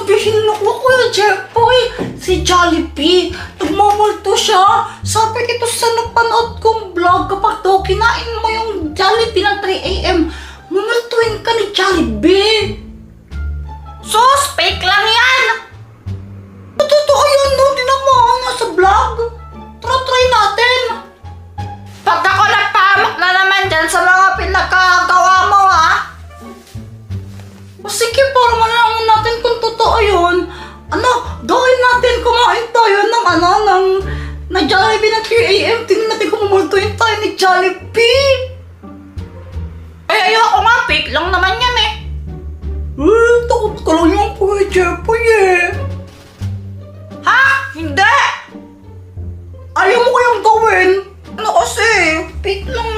sasabihin ako, Kuya Jeffoy, si Jollibee, nagmamulto siya. Sabi ito sa napanood kong vlog, kapag daw kinain mo yung Jollibee ng 3 AM, mumultuin ka ni Jollibee. Sus, fake lang yan! Totoo yun, no? Tinan mo, nasa vlog. Try natin. Pag ako napahamak na naman dyan sa mga pinagkagawa mo, ha? O sige, para malaman natin kung totoo yun. Gawin natin, kumain tayo ng Jollibee na 3 AM. Tingnan natin kung mumultuin tayo ni Jollibee. Ayoko nga, fake lang naman yan eh. Takot ka lang yung Kuya Jeffoy eh. Ha? Hindi! Ayaw mo kayang gawin? Kasi, fake lang.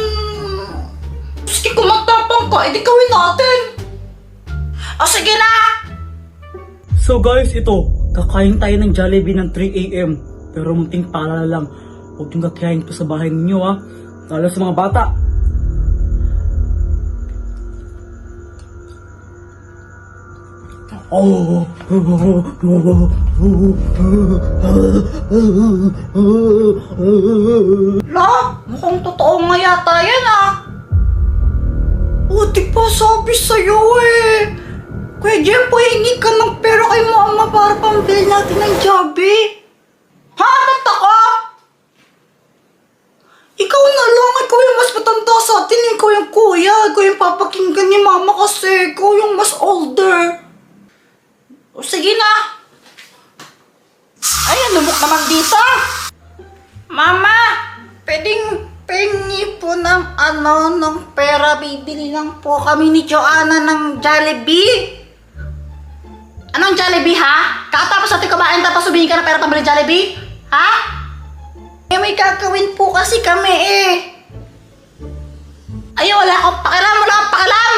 Sige, kung magtapang ka, edi gawin natin. O sige na! So guys, ito, kakain tayo ng Jollibee ng 3 AM. Pero munting paalala lang, huwag yung kakain ito sa bahay ninyo ha. Lalo sa mga bata. Mukhang totoo nga yata yan ah. Di pa sabi sa'yo eh. Kuya Jeffoy, hingi ka ng pera kay mama para pambili natin ng Jollibee. Ha? Ba't ako? Ikaw na lang, ikaw yung mas matanda sa atin, ikaw yung kuya, ikaw yung papakinggan ni mama kasi ikaw yung mas older. O sige na. Ay, lumok naman dito. Mama, pwedeng pengi po ng ng pera. Bibili lang po kami ni Joanna ng Jollibee. Anong Jollibee ha? Kakatapos natin kumain tapos subihin ka ng pera pambili Jollibee? Ha? May gagawin po kasi kami eh. Ay, wala akong pakialam, wala akong pakialam.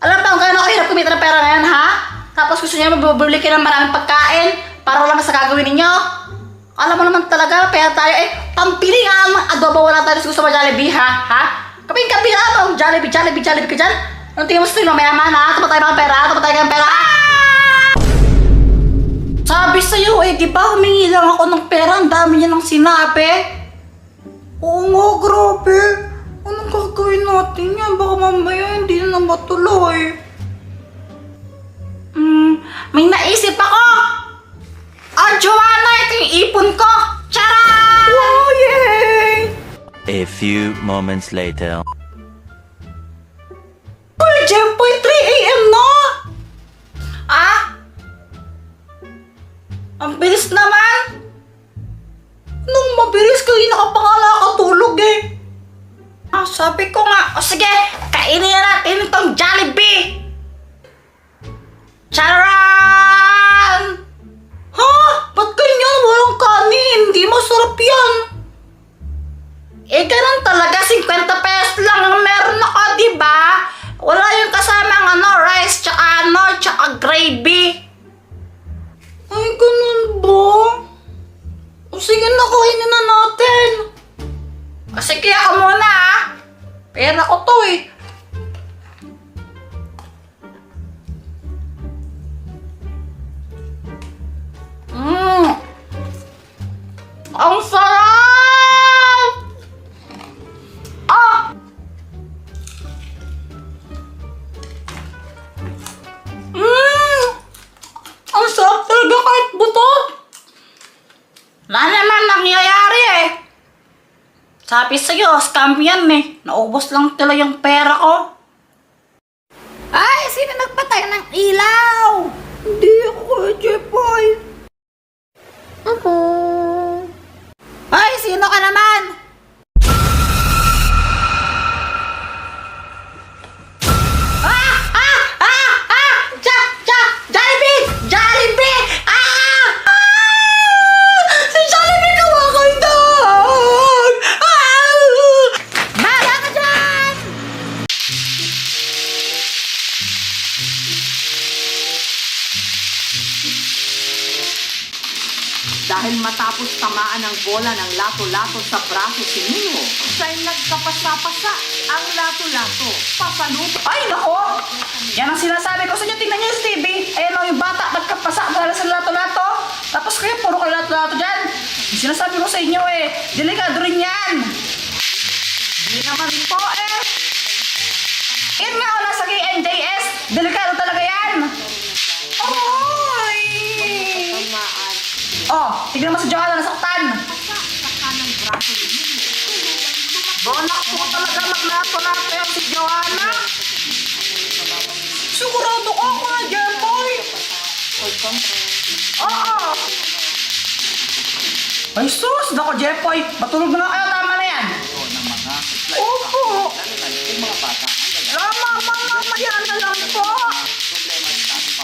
Alam ba kung gaano kahirap kumita ng pera ngayon ha? Tapos gusto niya mabubuli kayo ng maraming pagkain para lang sa gagawin ninyo. Alam mo naman talaga, pera tayo eh. Pampili nga ng adobo, wala tayo gusto mo Jollibee ha? Ha? Kaping-kaping na ba? Jollibee ka dyan? Anong tingin mo sa tingin mo mayaman ha? Tapat tayo ng pera? Sabi sa'yo eh, di ba humingi lang ako ng pera, ang dami niya nang sinabi. Oo nga, grabe. Anong gagawin natin yan? Baka mamaya hindi na matuloy. May naisip ako! Joanna, ito yung ipon ko! Tara! Wow, yay! A few moments later. Kuya Jeffoy, 3 AM na! Ang bilis naman! Nung mabilis kanina ka pa nga nakatulog eh. Sabi ko nga, o sige, kainin na natin itong Jollibee! Charan! Ha? Ba't ganyan? Walang kanin. Hindi masarap yan. Ganun talaga. 50 pesos lang ang meron ako, diba? Wala yung kasamang rice, tsaka gravy. Ay, ganun ba? O sige na, kainin na natin. Sige ako muna ha. Pera ko to eh. Ang sarap! Ang sarap talaga kahit buto. Wala naman nangyayari eh. Sabi sa'yo, scam yan eh. Naubos lang tila yung pera ko. Ay, sino nagpatay ng ilaw? Hindi ako, Kuya Jeffoy. Ay, sino ka naman? Jollibee! Si Jollibee kumakaitan! Bahala ka dyan! Dahil matapos tamaan ng bola ng lato-lato sa braso si Nino, siya'y nagkapasa-pasa ang lato-lato. Pasalubong. Ay, nako! Yan ang sinasabi ko sa inyo. Tingnan niyo yung TV. Ayan o, yung bata, nagkapasa dahil sa lato-lato. Tapos kayo, puro kayo lato-lato dyan. Yung sinasabi ko sa inyo eh, delikado rin yan. Hindi naman po eh. Yan nga o, nasa KNJS. Delikado talaga yan. Oy! Oh, tignan mo si Joanna, nasaktan. Bonak po talaga maglato-lato yan si Joanna. Sigurado ko ako na dyan, boy. Oo. Ay, sus! Nako, Jepoy. Matulog na nga kayo. Tama na yan. Opo. Mama, yan na lang po.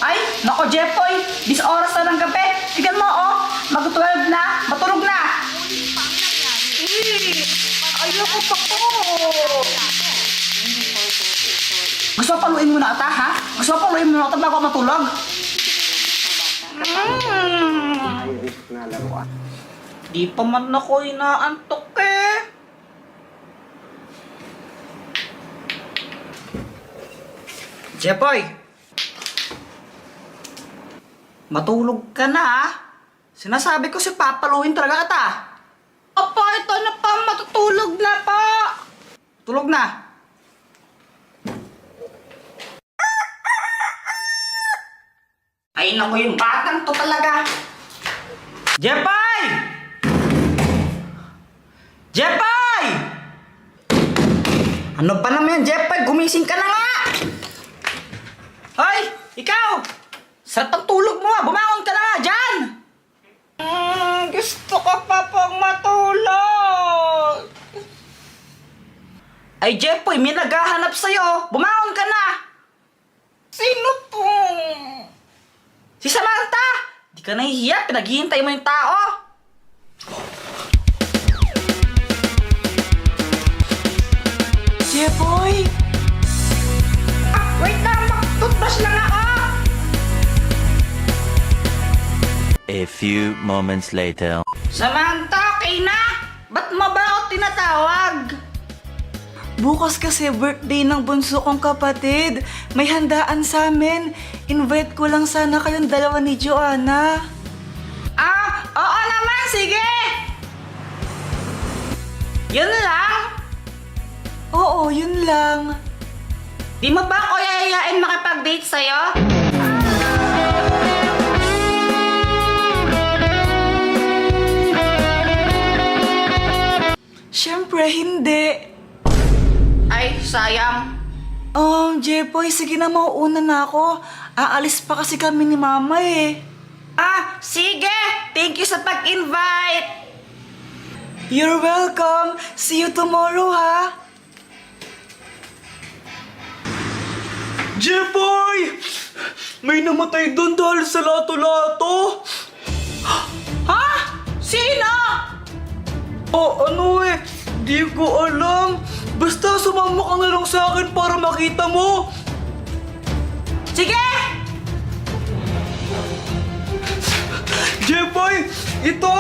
Ay, nako, Jepoy. 10 oras na ng gabi. Tignan mo, oh. Mag-12 na. Matulog na. Ayoko pa po. Gusto mo paluin muna ata, ha? Gusto mo paluin muna ata bago ako matulog? Di pa man ako inaantok eh. Jepoy! Matulog ka na, ha? Sinasabi ko si papaluin talaga kita. Apa, ito na pa. Matutulog na pa. Tulog na. Ay, naku, yung batang to talaga. Jepay! Jepay! Ano pa naman yan, Jepay? Gumising ka na nga! Hoy! Ikaw! Sarap ang tulog mo, bumangon ka na nga dyan! Gusto ko pa pong matulog! Ay, Jepay, may naghahanap sa'yo. Bumangon ka na! Sino pong? Si Samantha! Di ka nahihiya, pinaghihintay mo yung tao! Jepoy! Wait lang! Mag-toothbrush lang ako! A few moments later. Samantha, okay na? Ba't mo ba ako tinatawag? Bukas kasi birthday ng bunso kong kapatid. May handaan sa amin. Invite ko lang sana kayong dalawa ni Joanna. Oo naman, sige! Yun lang? Oo, yun lang. Di mo ba ako yayayain makipag-date sa'yo? Siyempre, hindi. Ay, sayang. Jepoy, sige na, mauuna na ako. Aalis pa kasi kami ni Mama eh. Sige! Thank you sa pag-invite! You're welcome. See you tomorrow, ha? Jepoy! May namatay doon dahil sa lato-lato. Ha? Sino? Ano eh, di ko alam. Basta sumama ka na lang sa akin para makita mo. Sige! Jepoy, ito!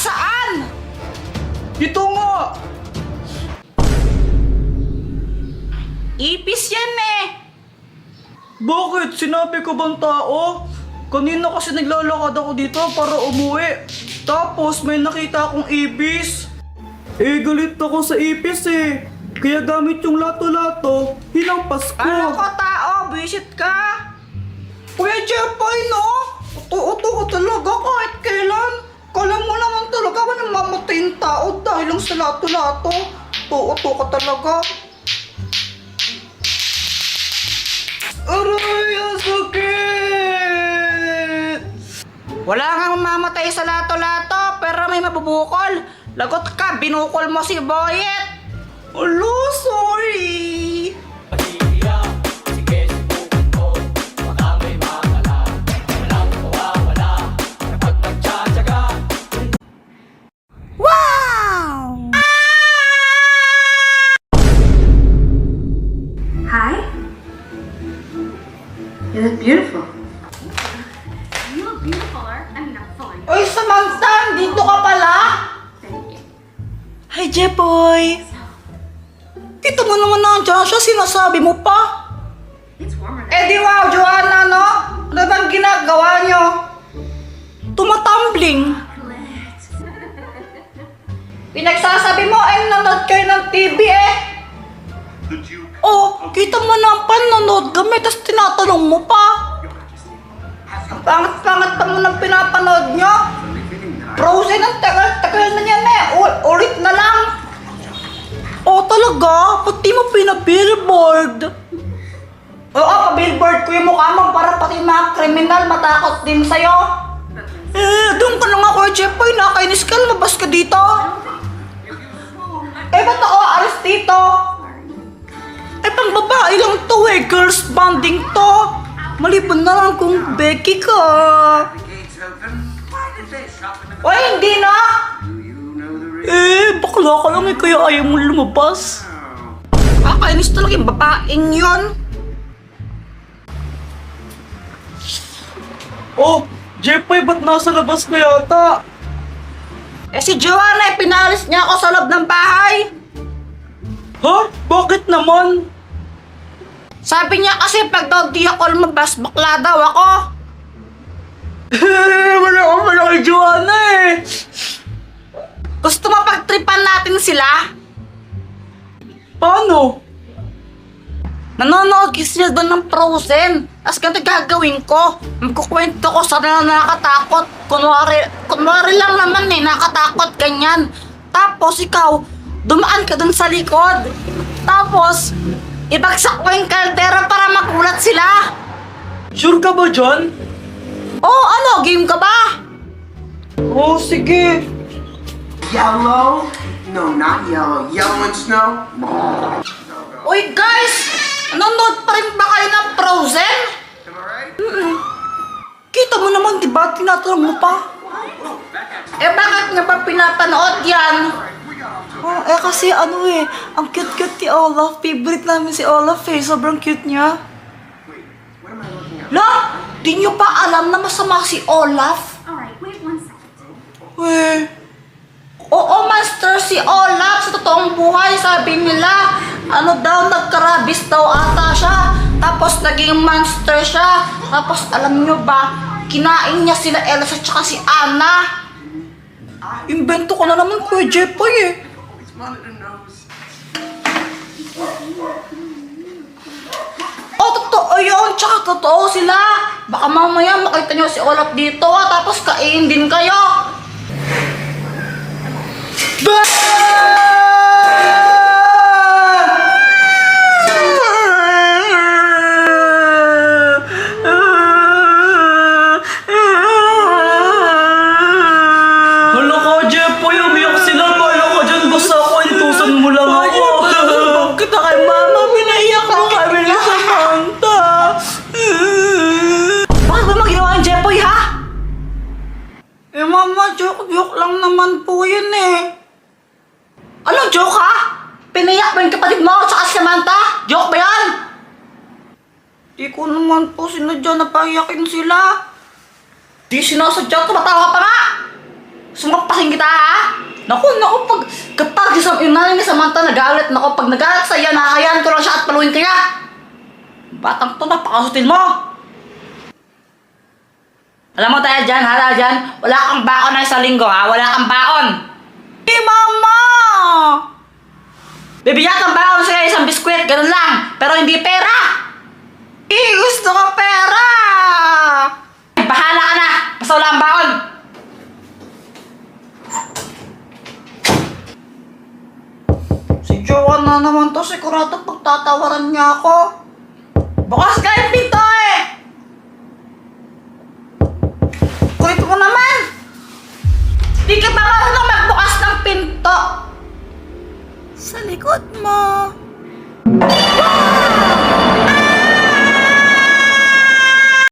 Saan? Ito nga! Ipis yan eh! Bakit? Sinabi ko bang tao? Kanina kasi naglalakad ako dito para umuwi. Tapos may nakita akong ibis. Galit ako sa ipis eh. Kaya gamit yung lato-lato, hinampas ko. Ano ka tao? Visit ka? Kuya Jepoy, no? Uto-uto ka talaga kahit kailan. Kala mo naman talaga ako nang mamatay yung tao dahil lang sa lato-lato. Uto-uto ka talaga. Aray, ang sakit! Wala nga mamamatay sa lato-lato pero may mabubukol. Lagot ka, binukol mo si Boyet. Alo, sorry! Hi. You look beautiful. You look beautiful, I'm fine. Oy, Samantha, dito ka pala? Thank you. Hi, Jepoy. Kita mo naman nandiyan siya, sinasabi mo pa. It's warmer Eh di wow, Joanna, no? Ano bang ginagawa nyo? Tumatumbling. Pinagsasabi mo ay nanonood kayo ng TV eh. Oh, kita mo na ang panonood kami, tapos tinatanong mo pa. Ang pangat-pangat pa mo ng pinapanood nyo. Frozen ang tagal-tagal na yan eh. Ulit na lang. Oh, talaga? Ba't di mo pinabillboard? Oo, pa-billboard ko yung mukha mo para pati mga kriminal matakot din sa'yo. Doon ka na nga, Kuya Jepoy. Nakainis ka, lumabas ka dito. Eh, ba't ako alis dito? Pang babae lang to eh. Girls bonding to. Maliban na lang kung Becky ka. Oy, hindi na. Bakla ka lang eh, kaya ayaw mo lumabas. Kakainis talaga yung babaeng yun. Oh, Jepoy, ba't nasa labas ka yata? Eh si Joanna, pinalis niya ako sa loob ng bahay. Ha? Bakit naman? Sabi niya kasi pag daw di ako lumabas, bakla daw ako. Wala akong malaki Joanna eh. Gusto mo pagtripan natin sila? Paano? Nanonood kasi sila doon ng Frozen. Tapos ganito gagawin ko. Magkukwento ko sa na nakakatakot. Kunwari lang naman eh, nakakatakot ganyan. Tapos ikaw, dumaan ka doon sa likod. Tapos, ibagsak mo yung kaldera para magulat sila. Sure ka ba dyan? Oh, ano? Game ka ba? Oh, sige. Yellow? No, not yellow. Yellow and snow? Uy guys! Nanonood pa rin ba kayo ng Frozen? Am I right? Kita mo naman, di ba? Tinatanong mo pa. Eh bakit nga ba pinapanood yan? Oh, kasi ano eh, ang cute-cute ni Olaf. Favorite namin si Olaf eh. Sobrang cute niya. What am I looking at? La, di nyo pa alam na masama si Olaf? Alright, wait 1 second. Weh. Oo, master si Olaf sa totoong buhay. Sabi nila, ano daw, nagkarabis daw ata siya. Tapos naging monster siya. Tapos alam nyo ba, kinain niya sila Elsa at saka si Anna. Invento ko na naman, Kuya Jepoy eh. It's monitor nose. Oh, totoo yun. Tsaka totoo sila. Baka mamaya makita nyo si Olaf dito tapos kain din kayo. Hala ka, Jepoy, umiyak sila. Paano ka dyan? Basta ako, intusan mo lang ako. Bakit na kay Mama? Pinaiyak mo kami ni Samantha. Bakit ba maginawa ang Jepoy, ha? Eh Mama, joke lang naman po yun eh. Anong joke, ha? Pinayak mo yung kapatid mo at saka si Samantha? Joke ba yan? Di ko naman po sinadya na paiyakin sila. Di sinasadya, tumatawa pa nga! Sumapasin kita, ha? Naku, kapag yung nanay ni Samantha nagalit, naku, pag nagalit sa'yo, nakakayaan ko lang siya at paluin kaya. Batang to, napakasutin mo! Alam mo tayo dyan, hala dyan, wala kang baon na isang linggo, ha? Wala kang baon! Eh Mama! Bibigyan kang baon sa'yo isang biskwit, ganun lang, pero hindi pera! Gusto ko pera! Bahala ka na! Basta wala kang baon! Si Joanna naman to, sigurado pagtatawaran niya ako. Bukas ka yung pinto